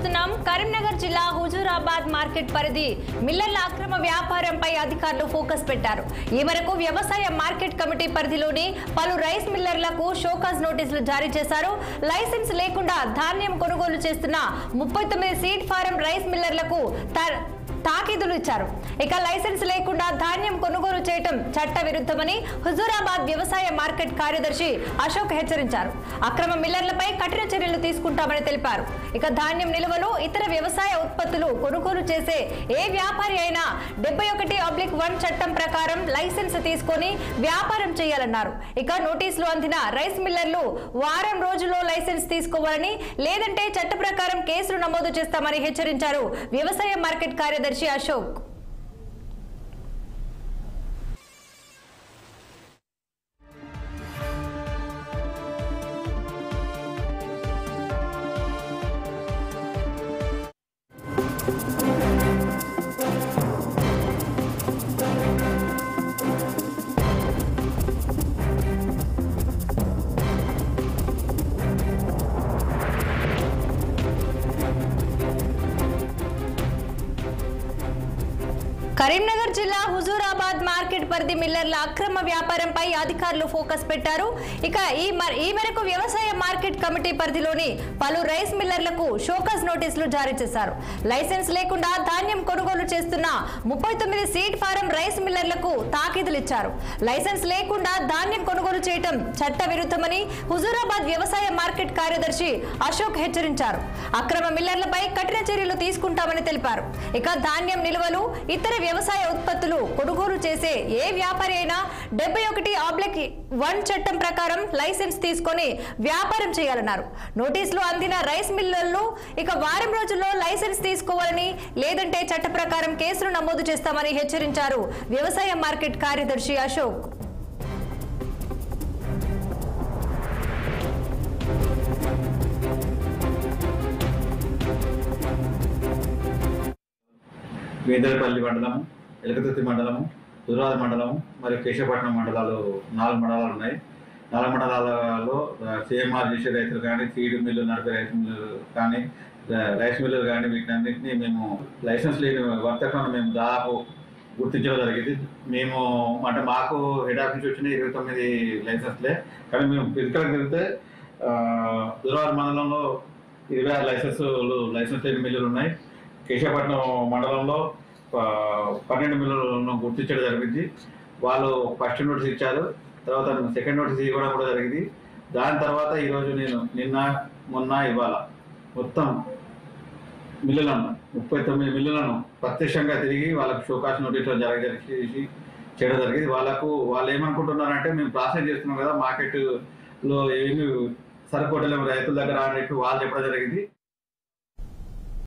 చూస్తున్నాం. కరీంనగర్ జిల్లా హుజూరాబాద్ మార్కెట్ పరిధి మిల్లర్ల అక్రమ వ్యాపారంపై అధికారులు ఫోకస్ పెట్టారు. ఈ మేరకు వ్యవసాయ మార్కెట్ కమిటీ పరిధిలోని పలు రైస్ మిల్లర్లకు షోకాజ్ నోటీసులు జారీ చేశారు. లైసెన్స్ లేకుండా ధాన్యం కొనుగోలు చేస్తున్న 39 సీడ్ ఫారం రైస్ మిల్లర్లకు తాకీదులు ఇచ్చారు. ఇక లైసెన్స్ లేకుండా ధాన్యం కొనుగోలు చేయటం చట్ట విరుద్ధమని హుజూరాబాద్ వ్యవసాయ మార్కెట్ కార్యదర్శి అశోక్ హెచ్చరించారు. అక్రమ మిల్లర్లపై కఠిన చర్యలు తీసుకుంటామని తెలిపారు. ఇక ధాన్యం నిల్వలు ఇతర వ్యవసాయ ఉత్పత్తులు కొనుగోలు చేసే ఏ వ్యాపారి అయినా 71/1 చట్టం ప్రకారం లైసెన్స్ తీసుకొని వ్యాపారం చేయాలన్నారు. ఇక నోటీసులు అందిన రైస్ మిల్లర్లు వారం రోజుల్లో లైసెన్స్ తీసుకోవాలని, లేదంటే చట్ట ప్రకారం కేసులు నమోదు చేస్తామని హెచ్చరించారు వ్యవసాయ మార్కెట్ కార్యదర్శి అశోక్. కరీంనగర్ జిల్లా హుజూరాబాద్ మార్కెట్ పరిధి మిల్లర్ల అక్రమ వ్యాపారంపై అధికారులు ఫోకస్ పెట్టారు. ఇక ఈ మేరకు వ్యవసాయ మార్కెట్ కమిటీ పరిధిలోని పలు రైస్ మిల్లర్లకు షోకాజ్ నోటీసులు జారీ చేశారు. లైసెన్స్ లేకుండా ధాన్యం కొనుగోలు చేస్తున్న 39 సీడ్ ఫారం రైస్ మిల్లర్లకు తాకీదులు ఇచ్చారు. లైసెన్స్ లేకుండా ధాన్యం కొనుగోలు చేయటం చట్ట విరుద్ధమని హుజూరాబాద్ వ్యవసాయ మార్కెట్ కార్యదర్శి అశోక్ హెచ్చరించారు. అక్రమ మిల్లర్లపై కఠిన చర్యలు తీసుకుంటామని తెలిపారు. ఇక ధాన్యం నిల్వలు ఇతర వ్యవసాయ ఉత్పత్తులు కొనుగోలు చేసే ఏ వ్యాపారి అయినా 71/1 చట్టం ప్రకారం లైసెన్స్ తీసుకొని వ్యాపారం చేయాలన్నారు. నోటీసులు అందిన రైస్ మిల్లర్లు ఇక వారం రోజుల్లో లైసెన్స్ తీసుకోవాలని, లేదంటే చట్ట ప్రకారం కేసులు నమోదు చేస్తామని హెచ్చరించారు వ్యవసాయ మార్కెట్ కార్యదర్శి అశోక్. వేదరపల్లి మండలము, ఎలకతుర్తి మండలము, హుజూరాబాద్ మండలము మరియు కేశవపట్నం మండలాలు 4 మండలాలు ఉన్నాయి. 4 మండలాలలో సిఎంఆర్ చేసే రైతులు కానీ, సీడ్ మిల్లు నడిపే రైస్ మిల్లు కానీ, రైస్ మిల్లులు కానీ వీటన్నింటినీ మేము లైసెన్స్ లేని వర్తకులను మేము దాదాపు గుర్తించడం జరిగింది. మేము అంటే మాకు హెడ్ ఆఫీస్ నుంచి వచ్చిన 29 లైసెన్స్లే, కానీ మేము ఫిజికల్గా తిరిగితే హుజూరాబాద్ మండలంలో 26 లైసెన్స్ లేని మిల్లులు ఉన్నాయి. కేశవపట్నం మండలంలో 12 మిల్లులను గుర్తించడం జరిగింది. వాళ్ళు ఫస్ట్ నోటీస్ ఇచ్చారు, తర్వాత సెకండ్ నోటీస్ ఇవ్వడం కూడా జరిగింది. దాని తర్వాత ఈరోజు నేను మొన్న ఇవాళ మొత్తం మిల్లులను 39 మిల్లులను ప్రత్యక్షంగా తిరిగి వాళ్ళకు షోకాజ్ నోటీసులు చేయడం జరిగింది. వాళ్ళు ఏమనుకుంటున్నారంటే మేము ప్రాసెస్ చేస్తున్నాం కదా, మార్కెట్లో ఏమి సరుకు రైతుల దగ్గర అని చెప్పి వాళ్ళు చెప్పడం జరిగింది.